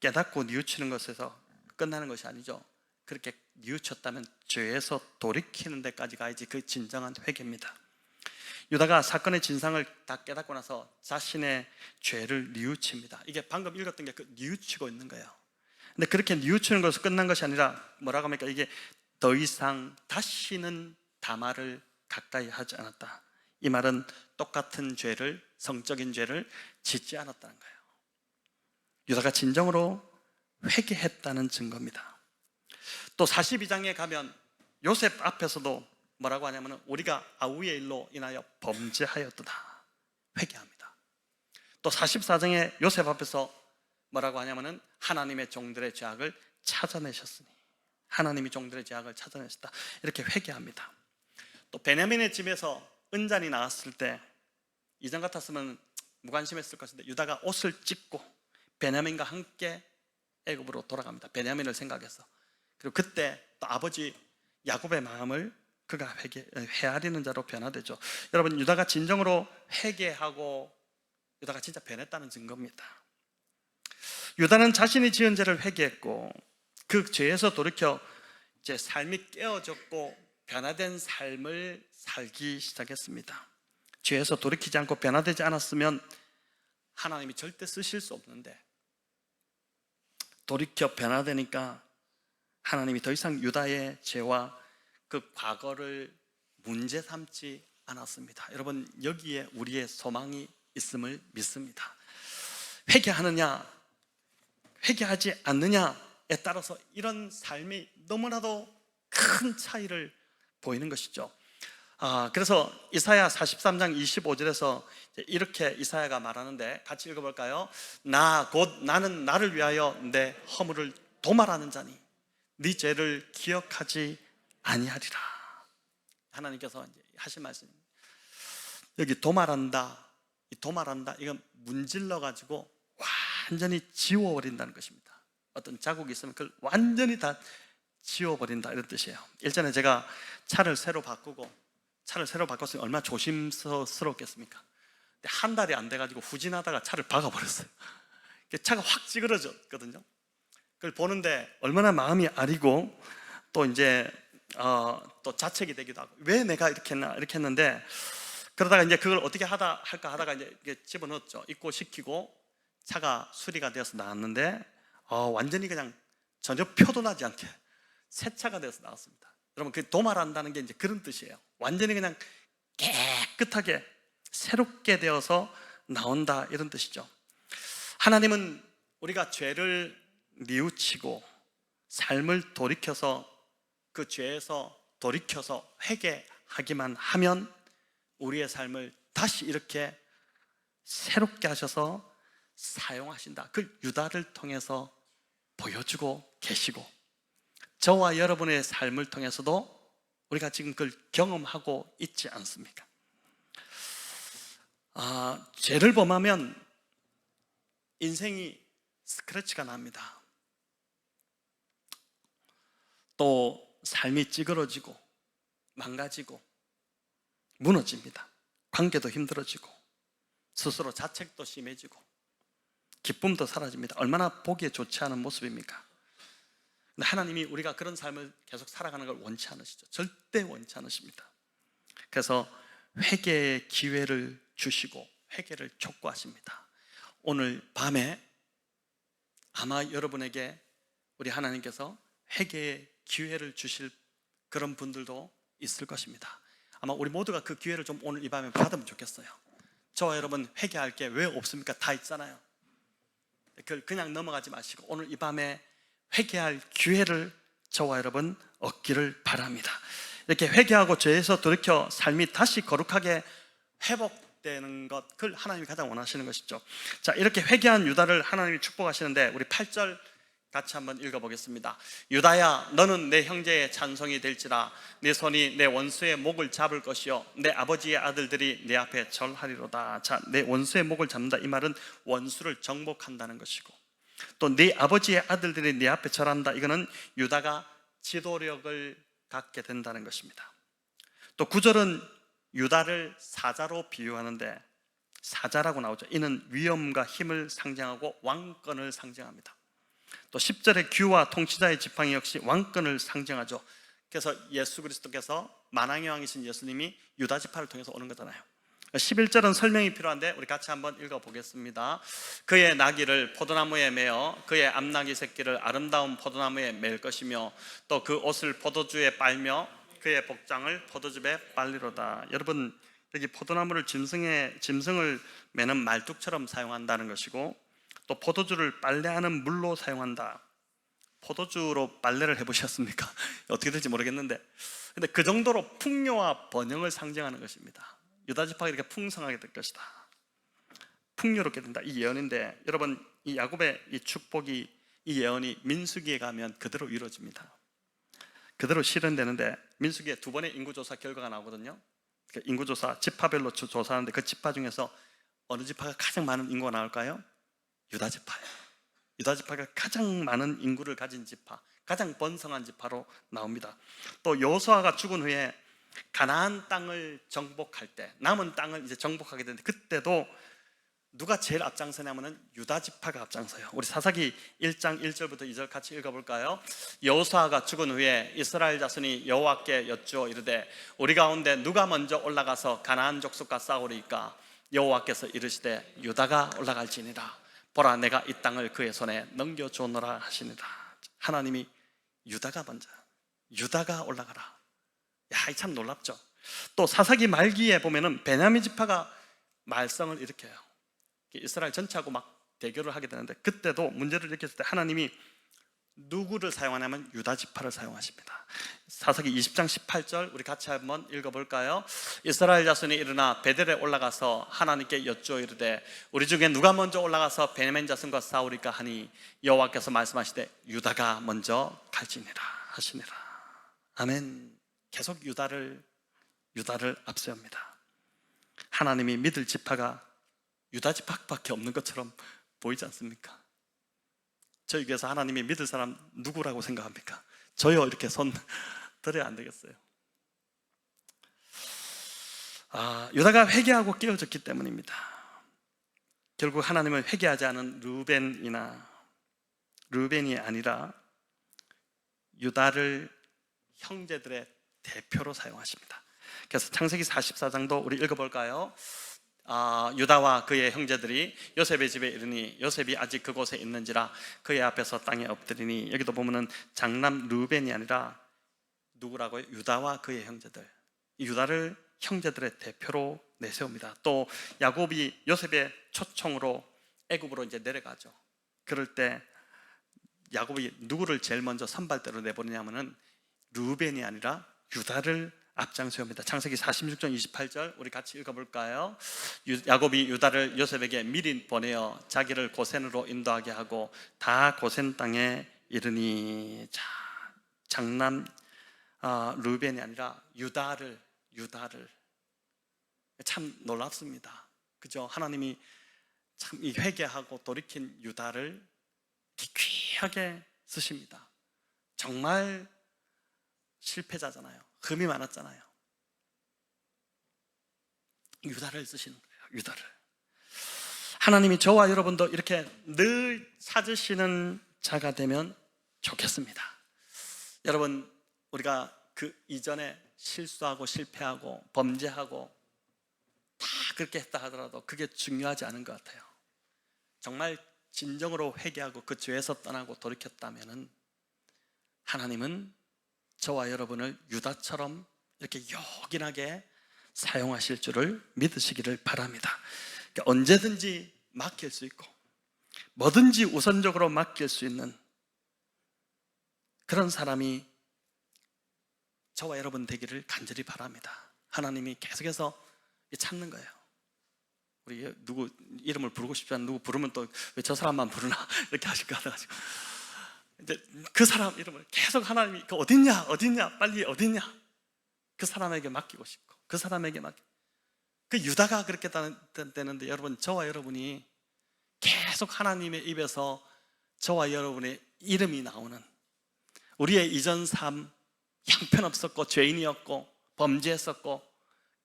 깨닫고 뉘우치는 것에서 끝나는 것이 아니죠. 그렇게 뉘우쳤다면 죄에서 돌이키는 데까지 가야지 그 진정한 회개입니다. 유다가 사건의 진상을 다 깨닫고 나서 자신의 죄를 뉘우칩니다. 이게 방금 읽었던 게 그 뉘우치고 있는 거예요. 근데 그렇게 뉘우치는 것으로 끝난 것이 아니라 뭐라고 합니까? 이게 더 이상 다시는 다말을 가까이 하지 않았다. 이 말은 똑같은 죄를, 성적인 죄를 짓지 않았다는 거예요. 유다가 진정으로 회개했다는 증거입니다. 또 42장에 가면 요셉 앞에서도 뭐라고 하냐면 우리가 아우의 일로 인하여 범죄하였도다, 회개합니다. 또 44장에 요셉 앞에서 뭐라고 하냐면 하나님의 종들의 죄악을 찾아내셨으니, 하나님이 종들의 죄악을 찾아내셨다, 이렇게 회개합니다. 또 베냐민의 집에서 은잔이 나왔을 때 이전 같았으면 무관심했을 것인데 유다가 옷을 찢고 베냐민과 함께 애굽으로 돌아갑니다. 베냐민을 생각해서. 그리고 그때 또 아버지 야곱의 마음을 그가 헤아리는 자로 변화되죠. 여러분, 유다가 진정으로 회개하고 유다가 진짜 변했다는 증거입니다. 유다는 자신이 지은 죄를 회개했고 그 죄에서 돌이켜 이제 삶이 깨어졌고 변화된 삶을 살기 시작했습니다. 죄에서 돌이키지 않고 변화되지 않았으면 하나님이 절대 쓰실 수 없는데 돌이켜 변화되니까 하나님이 더 이상 유다의 죄와 그 과거를 문제 삼지 않았습니다. 여러분, 여기에 우리의 소망이 있음을 믿습니다. 회개하느냐 회개하지 않느냐에 따라서 이런 삶이 너무나도 큰 차이를 보이는 것이죠. 그래서 이사야 43장 25절에서 이렇게 이사야가 말하는데 같이 읽어볼까요? 나는 나를 위하여 내 허물을 도말하는 자니 네 죄를 기억하지 아니하리라. 하나님께서 이제 하신 말씀, 여기 도말한다, 이 도말한다, 이건 문질러 가지고 완전히 지워버린다는 것입니다. 어떤 자국이 있으면 그걸 완전히 다 지워버린다, 이런 뜻이에요. 일전에 제가 차를 새로 바꿨으니 얼마나 조심스럽겠습니까? 근데 한 달이 안 돼가지고 후진하다가 차를 박아버렸어요. 차가 확 찌그러졌거든요. 그걸 보는데 얼마나 마음이 아리고 또 이제 또 자책이 되기도 하고, 왜 내가 이렇게 했나 이렇게 했는데, 그러다가 이제 그걸 어떻게 할까 하다가 이제 집어넣었죠. 입고시키고 차가 수리가 되어서 나왔는데 완전히 그냥 전혀 표도 나지 않게 새 차가 되어서 나왔습니다. 여러분, 그 도말한다는 게 이제 그런 뜻이에요. 완전히 그냥 깨끗하게 새롭게 되어서 나온다, 이런 뜻이죠. 하나님은 우리가 죄를 뉘우치고 삶을 돌이켜서 그 죄에서 돌이켜서 회개하기만 하면 우리의 삶을 다시 이렇게 새롭게 하셔서 사용하신다. 그걸 유다를 통해서 보여주고 계시고, 저와 여러분의 삶을 통해서도 우리가 지금 그걸 경험하고 있지 않습니까? 죄를 범하면 인생이 스크래치가 납니다. 또 삶이 찌그러지고 망가지고 무너집니다. 관계도 힘들어지고 스스로 자책도 심해지고 기쁨도 사라집니다. 얼마나 보기에 좋지 않은 모습입니까? 근데 하나님이 우리가 그런 삶을 계속 살아가는 걸 원치 않으시죠. 절대 원치 않으십니다. 그래서 회개의 기회를 주시고 회개를 촉구하십니다. 오늘 밤에 아마 여러분에게 우리 하나님께서 회개의 기회를 주실 그런 분들도 있을 것입니다. 아마 우리 모두가 그 기회를 좀 오늘 이 밤에 받으면 좋겠어요. 저와 여러분, 회개할 게 왜 없습니까? 다 있잖아요. 그걸 그냥 넘어가지 마시고 오늘 이 밤에 회개할 기회를 저와 여러분 얻기를 바랍니다. 이렇게 회개하고 죄에서 돌이켜 삶이 다시 거룩하게 회복되는 것, 그걸 하나님이 가장 원하시는 것이죠. 자, 이렇게 회개한 유다를 하나님이 축복하시는데 우리 8절 같이 한번 읽어보겠습니다. 유다야, 너는 내 형제의 찬송이 될지라. 네 손이 내 원수의 목을 잡을 것이요 내 아버지의 아들들이 내 앞에 절하리로다. 자, 내 원수의 목을 잡는다, 이 말은 원수를 정복한다는 것이고, 또 네 아버지의 아들들이 네 앞에 절한다, 이거는 유다가 지도력을 갖게 된다는 것입니다. 또 9절은 유다를 사자로 비유하는데, 사자라고 나오죠. 이는 위엄과 힘을 상징하고 왕권을 상징합니다. 또 10절의 규와 통치자의 지팡이 역시 왕권을 상징하죠. 그래서 예수 그리스도께서 만왕의 왕이신 예수님이 유다 지파를 통해서 오는 거잖아요. 11절은 설명이 필요한데 우리 같이 한번 읽어보겠습니다. 그의 나귀를 포도나무에 매어 그의 암나귀 새끼를 아름다운 포도나무에 맬 것이며 또 그 옷을 포도주에 빨며 그의 복장을 포도즙에 빨리로다. 여러분, 여기 포도나무를 짐승을 매는 말뚝처럼 사용한다는 것이고, 또 포도주를 빨래하는 물로 사용한다. 포도주로 빨래를 해보셨습니까? 어떻게 될지 모르겠는데, 근데 그 정도로 풍요와 번영을 상징하는 것입니다. 유다 지파가 이렇게 풍성하게 될 것이다, 풍요롭게 된다, 이 예언인데, 여러분, 이 야곱의 이 축복이, 이 예언이 민수기에 가면 그대로 이루어집니다. 그대로 실현되는데, 민수기에 2번의 인구조사 결과가 나오거든요. 그 인구조사, 지파별로 조사하는데 그 지파 중에서 어느 지파가 가장 많은 인구가 나올까요? 유다 지파예요. 유다 지파가 가장 많은 인구를 가진 지파, 가장 번성한 지파로 나옵니다. 또 여호수아가 죽은 후에 가나안 땅을 정복할 때, 남은 땅을 이제 정복하게 되는데, 그때도 누가 제일 앞장서냐면은 유다 지파가 앞장서요. 우리 사사기 1장 1절부터 2절 같이 읽어볼까요? 여호수아가 죽은 후에 이스라엘 자손이 여호와께 여쭈어 이르되 우리 가운데 누가 먼저 올라가서 가나안 족속과 싸우리까? 여호와께서 이르시되 유다가 올라갈지니라. 보라, 내가 이 땅을 그의 손에 넘겨주노라 하시니라. 하나님이 유다가 먼저, 유다가 올라가라. 야, 이 참 놀랍죠. 또 사사기 말기에 보면은 베냐민 지파가 말썽을 일으켜요. 이스라엘 전체하고 막 대결을 하게 되는데, 그때도 문제를 일으켰을 때 하나님이 누구를 사용하냐면 유다 지파를 사용하십니다. 사사기 20장 18절 우리 같이 한번 읽어볼까요? 이스라엘 자손이 일어나 베델에 올라가서 하나님께 여쭈어 이르되 우리 중에 누가 먼저 올라가서 베냐민 자손과 싸우리까 하니 여호와께서 말씀하시되 유다가 먼저 갈지니라 하시니라. 아멘. 계속 유다를 유다를 앞세웁니다. 하나님이 믿을 지파가 유다 지파밖에 없는 것처럼 보이지 않습니까? 저희 교회에서 하나님이 믿을 사람 누구라고 생각합니까? 저요, 이렇게 손 들어야 안 되겠어요. 유다가 회개하고 깨어졌기 때문입니다. 결국 하나님은 회개하지 않은 르우벤이 아니라 유다를 형제들의 대표로 사용하십니다. 그래서 창세기 44장도 우리 읽어볼까요? 유다와 그의 형제들이 요셉의 집에 이르니 요셉이 아직 그곳에 있는지라 그의 앞에서 땅에 엎드리니, 여기도 보면은 장남 르우벤이 아니라 누구라고요? 유다와 그의 형제들. 유다를 형제들의 대표로 내세웁니다. 또 야곱이 요셉의 초청으로 애굽으로 이제 내려가죠. 그럴 때 야곱이 누구를 제일 먼저 선발대로 내보내냐면은 르우벤이 아니라 유다를 앞장 세웁니다. 창세기 46장 28절 우리 같이 읽어볼까요? 야곱이 유다를 요셉에게 미리 보내어 자기를 고센으로 인도하게 하고 다 고센 땅에 이르니, 자, 장남 르우벤이 아니라 유다를 참 놀랍습니다. 그죠? 하나님이 참 이 회개하고 돌이킨 유다를 귀하게 쓰십니다. 정말 실패자잖아요. 흠이 많았잖아요. 유다를 쓰시는 거예요. 유다를. 하나님이 저와 여러분도 이렇게 늘 찾으시는 자가 되면 좋겠습니다. 여러분, 우리가 그 이전에 실수하고 실패하고 범죄하고 다 그렇게 했다 하더라도 그게 중요하지 않은 것 같아요. 정말 진정으로 회개하고 그 죄에서 떠나고 돌이켰다면은 하나님은 저와 여러분을 유다처럼 이렇게 요긴하게 사용하실 줄을 믿으시기를 바랍니다. 그러니까 언제든지 맡길 수 있고 뭐든지 우선적으로 맡길 수 있는 그런 사람이 저와 여러분 되기를 간절히 바랍니다. 하나님이 계속해서 찾는 거예요. 우리 누구 이름을 부르고 싶지 않은 누구 부르면 또 왜 저 사람만 부르나 이렇게 하실 것 같아가지고, 이제 그 사람 이름을 계속 하나님이 그 어딨냐 빨리 어딨냐 그 사람에게 맡기고 싶고 그 사람에게 그 유다가 그렇게 되는데, 여러분, 저와 여러분이 계속 하나님의 입에서 저와 여러분의 이름이 나오는, 우리의 이전 삶 형편없었고 죄인이었고 범죄했었고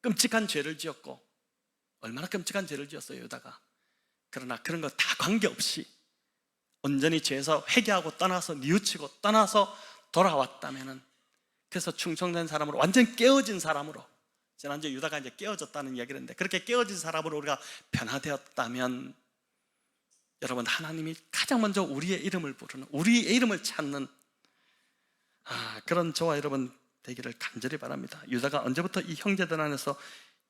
끔찍한 죄를 지었고, 얼마나 끔찍한 죄를 지었어요 유다가. 그러나 그런 거 다 관계없이 온전히 죄에서 회개하고 떠나서 뉘우치고 떠나서 돌아왔다면은, 그래서 충성된 사람으로, 완전 깨어진 사람으로, 지난주에 유다가 이제 깨어졌다는 이야기를 했는데 그렇게 깨어진 사람으로 우리가 변화되었다면, 여러분, 하나님이 가장 먼저 우리의 이름을 부르는, 우리의 이름을 찾는 그런 저와 여러분 되기를 간절히 바랍니다. 유다가 언제부터 이 형제들 안에서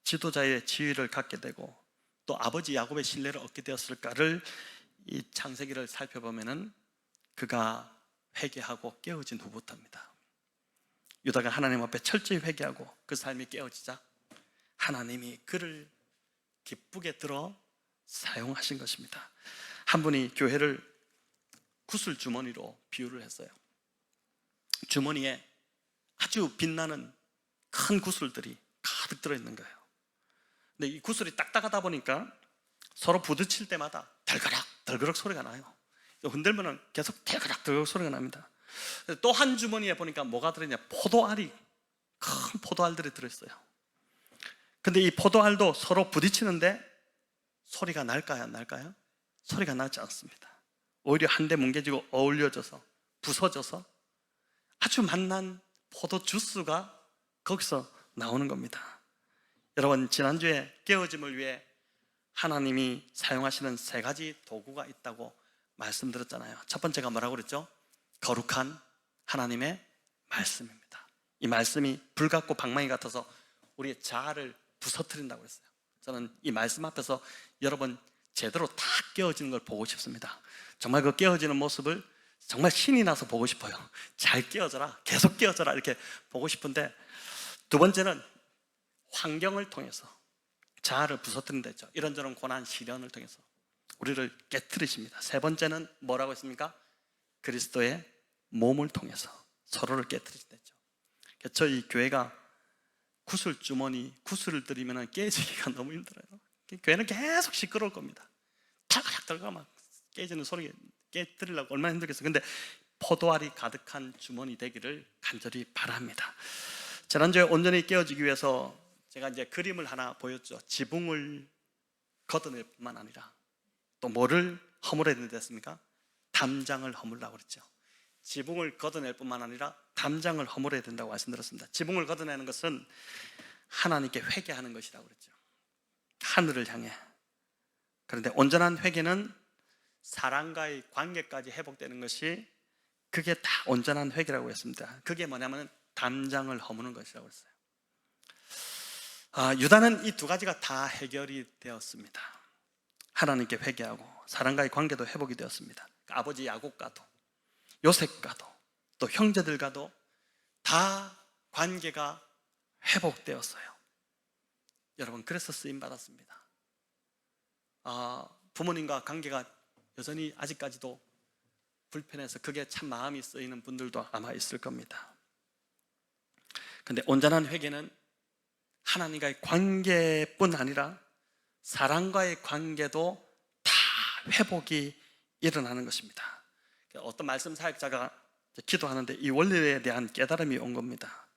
지도자의 지위를 갖게 되고 또 아버지 야곱의 신뢰를 얻게 되었을까를 이 창세기를 살펴보면은 그가 회개하고 깨어진 후부터입니다. 유다가 하나님 앞에 철저히 회개하고 그 삶이 깨어지자 하나님이 그를 기쁘게 들어 사용하신 것입니다. 한 분이 교회를 구슬 주머니로 비유를 했어요. 주머니에 아주 빛나는 큰 구슬들이 가득 들어있는 거예요. 근데 이 구슬이 딱딱하다 보니까 서로 부딪힐 때마다 덜그럭 소리가 나요. 흔들면 계속 덜그럭 소리가 납니다. 또 한 주머니에 보니까 뭐가 들어있냐, 큰 포도알들이 들어있어요. 근데 이 포도알도 서로 부딪히는데 소리가 날까요, 안 날까요? 소리가 나지 않습니다. 오히려 한데 뭉개지고 어울려져서 부서져서 아주 맛난 포도 주스가 거기서 나오는 겁니다. 여러분, 지난주에 깨어짐을 위해 하나님이 사용하시는 3가지 도구가 있다고 말씀드렸잖아요. 첫 번째가 뭐라고 그랬죠? 거룩한 하나님의 말씀입니다. 이 말씀이 불 같고 방망이 같아서 우리의 자아를 부서뜨린다고 그랬어요. 저는 이 말씀 앞에서 여러분 제대로 다 깨어지는 걸 보고 싶습니다. 정말 그 깨어지는 모습을 정말 신이 나서 보고 싶어요. 잘 깨어져라, 계속 깨어져라, 이렇게 보고 싶은데, 두 번째는 환경을 통해서 자아를 부서뜨린다 했죠. 이런저런 고난, 시련을 통해서 우리를 깨트리십니다. 세 번째는 뭐라고 했습니까? 그리스도의 몸을 통해서 서로를 깨트리신다 했죠. 저희 교회가 구슬 주머니, 구슬을 들이면 깨지기가 너무 힘들어요. 교회는 계속 시끄러울 겁니다. 탁탁 막 깨지는 소리 깨뜨리려고 얼마나 힘들겠어요. 근데 포도알이 가득한 주머니 되기를 간절히 바랍니다. 지난주에 온전히 깨어지기 위해서 제가 이제 그림을 하나 보였죠. 지붕을 걷어낼 뿐만 아니라 또 뭐를 허물어야 된다했습니까? 담장을 허물라고 그랬죠. 지붕을 걷어낼 뿐만 아니라 담장을 허물어야 된다고 말씀드렸습니다. 지붕을 걷어내는 것은 하나님께 회개하는 것이라고 그랬죠. 하늘을 향해. 그런데 온전한 회개는 사람과의 관계까지 회복되는 것이, 그게 다 온전한 회개라고 했습니다. 그게 뭐냐면 담장을 허무는 것이라고 했어요. 유다는 이 두 가지가 다 해결이 되었습니다. 하나님께 회개하고 사람과의 관계도 회복이 되었습니다. 아버지 야곱과도 요셉과도 또 형제들과도 다 관계가 회복되었어요. 여러분, 그래서 쓰임 받았습니다. 부모님과 관계가 여전히 아직까지도 불편해서 그게 참 마음이 쓰이는 분들도 아마 있을 겁니다. 근데 온전한 회개는 하나님과의 관계뿐 아니라 사람과의 관계도 다 회복이 일어나는 것입니다. 어떤 말씀 사역자가 기도하는데 이 원리에 대한 깨달음이 온 겁니다.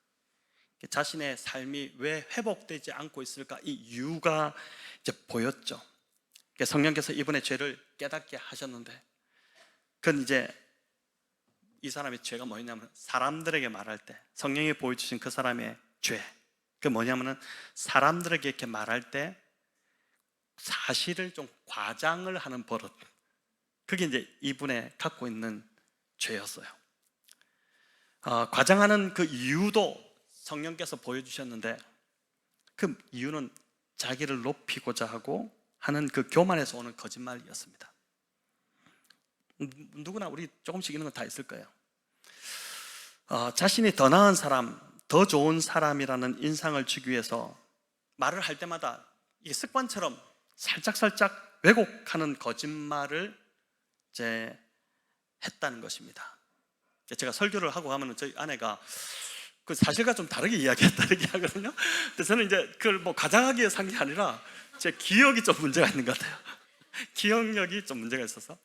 자신의 삶이 왜 회복되지 않고 있을까, 이 이유가 이제 보였죠. 성령께서 이분의 죄를 깨닫게 하셨는데, 그건 이제 이 사람의 죄가 뭐였냐면, 사람들에게 말할 때 성령이 보여주신 그 사람의 죄, 그 뭐냐면은 사람들에게 이렇게 말할 때 사실을 좀 과장을 하는 버릇, 그게 이제 이분의 갖고 있는 죄였어요. 과장하는 그 이유도 성령께서 보여주셨는데, 그 이유는 자기를 높이고자 하고 하는 그 교만에서 오는 거짓말이었습니다. 누구나 우리 조금씩 있는 건 다 있을 거예요. 자신이 더 나은 사람, 더 좋은 사람이라는 인상을 주기 위해서 말을 할 때마다 이게 습관처럼 살짝살짝 왜곡하는 거짓말을 이제 했다는 것입니다. 제가 설교를 하고 하면 저희 아내가 그 사실과 좀 다르게 이야기했다 이렇게 하거든요. 근데 저는 이제 그걸 뭐 가장하게 위해서 한 게 아니라 제 기억이 좀 문제가 있는 것 같아요. 기억력이 좀 문제가 있어서.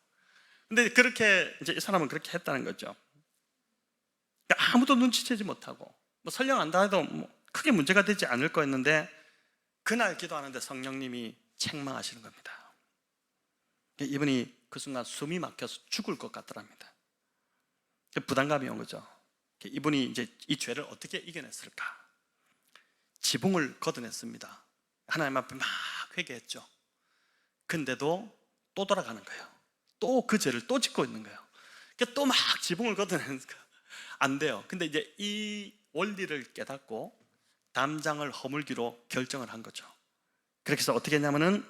근데 그렇게 이제 이 사람은 그렇게 했다는 거죠. 그러니까 아무도 눈치채지 못하고 뭐 설령 안다 해도 뭐 크게 문제가 되지 않을 거였는데, 그날 기도하는데 성령님이 책망하시는 겁니다. 이분이 그 순간 숨이 막혀서 죽을 것 같더랍니다. 부담감이 온 거죠. 이분이 이제 이 죄를 어떻게 이겨냈을까? 지붕을 걷어냈습니다. 하나님 앞에 막 회개했죠. 근데도 또 돌아가는 거예요. 또 그 죄를 또 짓고 있는 거예요. 또 막 지붕을 걷어내니까 안 돼요. 근데 이제 이 원리를 깨닫고 담장을 허물기로 결정을 한 거죠. 그렇게 해서 어떻게 했냐면은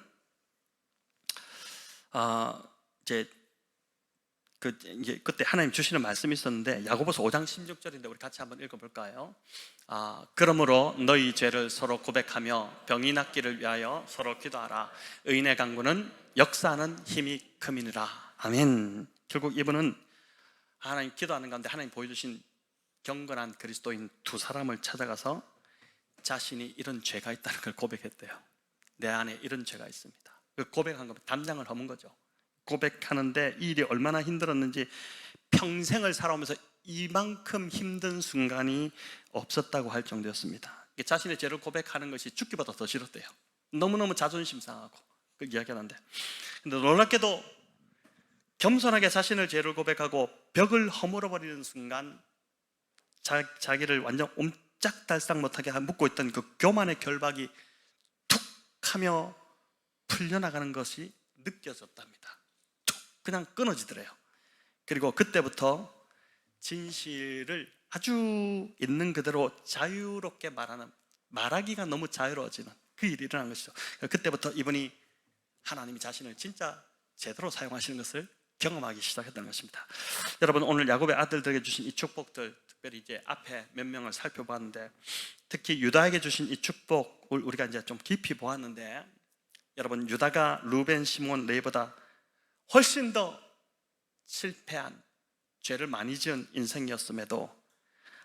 그때 하나님 주시는 말씀이 있었는데, 야고보서 5장 16절인데 우리 같이 한번 읽어볼까요? 그러므로 너희 죄를 서로 고백하며 병이 낫기를 위하여 서로 기도하라. 의인의 강구는 역사하는 힘이 큼이니라. 아멘. 결국 이분은 하나님 기도하는 가운데 하나님 보여주신 경건한 그리스도인 두 사람을 찾아가서 자신이 이런 죄가 있다는 걸 고백했대요. 내 안에 이런 죄가 있습니다. 그 고백한 거면 담장을 허문 거죠. 고백하는데 이 일이 얼마나 힘들었는지, 평생을 살아오면서 이만큼 힘든 순간이 없었다고 할 정도였습니다. 자신의 죄를 고백하는 것이 죽기보다 더 싫었대요. 너무너무 자존심 상하고 그 이야기하는데, 근데 놀랍게도 겸손하게 자신의 죄를 고백하고 벽을 허물어버리는 순간 자기를 완전 옴짝달싹 못하게 묶고 있던 그 교만의 결박이 툭 하며 풀려나가는 것이 느껴졌답니다. 툭 그냥 끊어지더래요. 그리고 그때부터 진실을 아주 있는 그대로 자유롭게 말하기가 너무 자유로워지는 그 일이 일어난 것이죠. 그때부터 이분이 하나님이 자신을 진짜 제대로 사용하시는 것을 경험하기 시작했다는 것입니다. 여러분, 오늘 야곱의 아들들에게 주신 이 축복들, 특별히 이제 앞에 몇 명을 살펴봤는데, 특히 유다에게 주신 이 축복을 우리가 이제 좀 깊이 보았는데, 여러분, 유다가 루벤, 시몬, 레위보다 훨씬 더 실패한, 죄를 많이 지은 인생이었음에도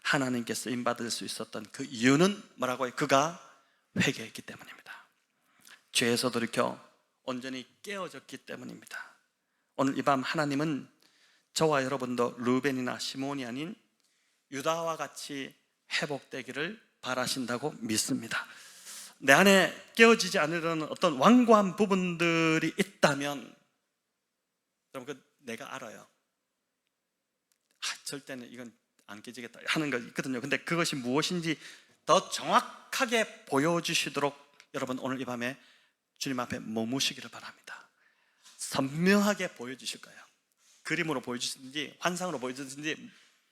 하나님께 쓰임받을 수 있었던 그 이유는 뭐라고 해요? 그가 회개했기 때문입니다. 죄에서 돌이켜 온전히 깨어졌기 때문입니다. 오늘 이 밤 하나님은 저와 여러분도 루벤이나 시몬이 아닌 유다와 같이 회복되기를 바라신다고 믿습니다. 내 안에 깨어지지 않으려는 어떤 완고한 부분들이 있다면 여러분, 내가 알아요. 절대는 이건 안 깨지겠다 하는 거 있거든요. 근데 그것이 무엇인지 더 정확하게 보여주시도록 여러분 오늘 이 밤에 주님 앞에 머무시기를 바랍니다. 선명하게 보여주실 거예요. 그림으로 보여주시든지 환상으로 보여주시든지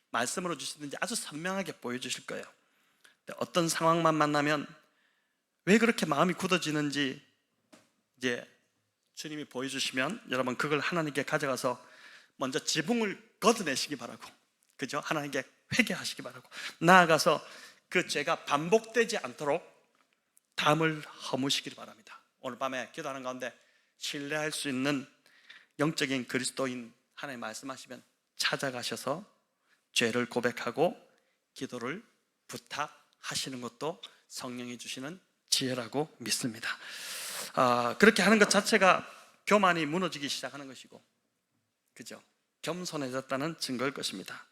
말씀으로 주시든지 아주 선명하게 보여주실 거예요. 어떤 상황만 만나면 왜 그렇게 마음이 굳어지는지 이제 주님이 보여주시면 여러분 그걸 하나님께 가져가서 먼저 지붕을 걷어내시기 바라고, 그죠? 하나님께 회개하시기 바라고, 나아가서 그 죄가 반복되지 않도록 담을 허무시기를 바랍니다. 오늘 밤에 기도하는 가운데 신뢰할 수 있는 영적인 그리스도인 하나님 말씀하시면 찾아가셔서 죄를 고백하고 기도를 부탁하시는 것도 성령이 주시는 지혜라고 믿습니다. 그렇게 하는 것 자체가 교만이 무너지기 시작하는 것이고, 그죠? 겸손해졌다는 증거일 것입니다.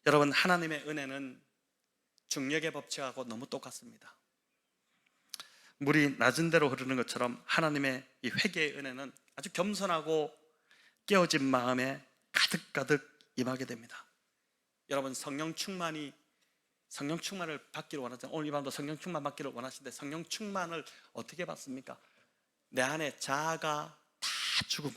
여러분, 하나님의 은혜는 중력의 법칙하고 너무 똑같습니다. 물이 낮은 대로 흐르는 것처럼 하나님의 이 회개의 은혜는 아주 겸손하고 깨어진 마음에 가득가득 임하게 됩니다. 여러분, 성령 충만을 받기를 원하잖아요. 오늘 이 밤도 성령 충만 받기를 원하시는데 성령 충만을 어떻게 받습니까? 내 안에 자아가 다 죽으면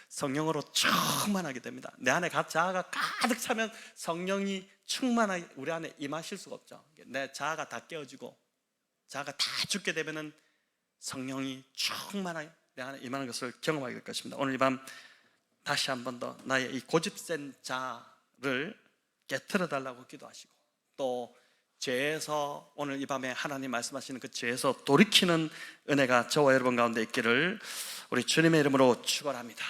성령으로 충만하게 됩니다. 내 안에 자아가 가득 차면 성령이 충만하게 우리 안에 임하실 수가 없죠. 내 자아가 다 깨어지고 자아가 다 죽게 되면은 성령이 충만하게 내 안에 임하는 것을 경험하게 될 것입니다. 오늘 이 밤 다시 한 번 더 나의 이 고집센 자아를 깨트려 달라고 기도하시고, 또 죄에서 오늘 이 밤에 하나님 말씀하시는 그 죄에서 돌이키는 은혜가 저와 여러분 가운데 있기를 우리 주님의 이름으로 축원합니다.